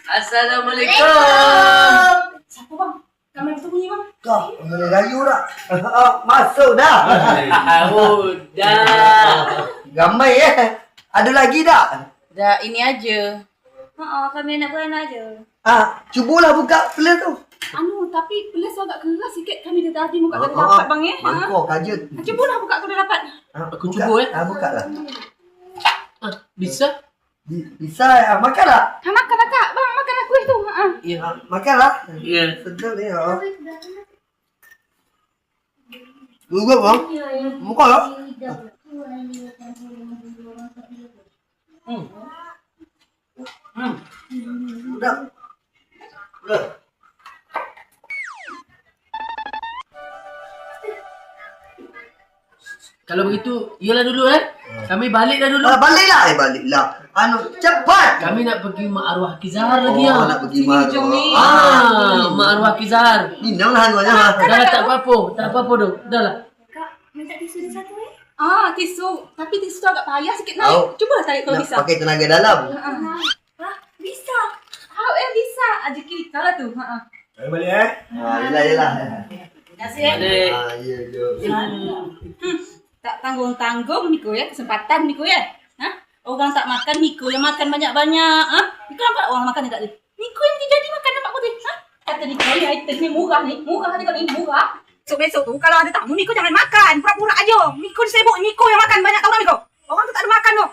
Assalamualaikum. Siapa bang? Kamera tu bunyi bang. Kau boleh rayu tak? Masuk dah. Dah. Ramai Ada lagi tak? Dah ini aja. Kami nak beranak aja. Cubalah buka play tu. Tapi pelas agak keras sikit. Kami dah tadi buka tak dapat bang Mangkuk kajut. Cubalah buka kalau dapat. Aku cuba buka lah. Bisa? Bisa makan tak? Makan tak? Bang makan kuih tu. Ya. Makan lah. Ya. Sedap ni. Tunggu bang. Muka lah. Sedap. Kalau begitu, iyalah dulu Kami balik dah dulu. Baliklah. Baliklah. Cepat. Kami nak pergi mak arwah Kizahar lagi nak pergi mak mak arwah Kizahar. Minang lah handuannya. Dah lah, tak apa-apa tu. Dah lah. Kak, minta tisu dia satu tisu. Tapi tisu tu agak payah sikit naik. Cuba tarik kalau bisa. Pakai tenaga dalam. Bisa. Bisa. Rezeki kita lah tu. Ayo balik Yelah. Terima kasih Tak tanggung-tanggung Miko kesempatan Miko Orang tak makan Miko yang makan banyak-banyak. Miko nampak orang makan tak ada. Miko yang jadi makan nampak putih. Kata Miko ni item ni murah ada kali ni murah. So besok tu kalau ada tamu Miko jangan makan. Pura-pura aja. Miko sibuk Miko yang makan banyak tahu tak Miko? Orang tu tak ada makan tu.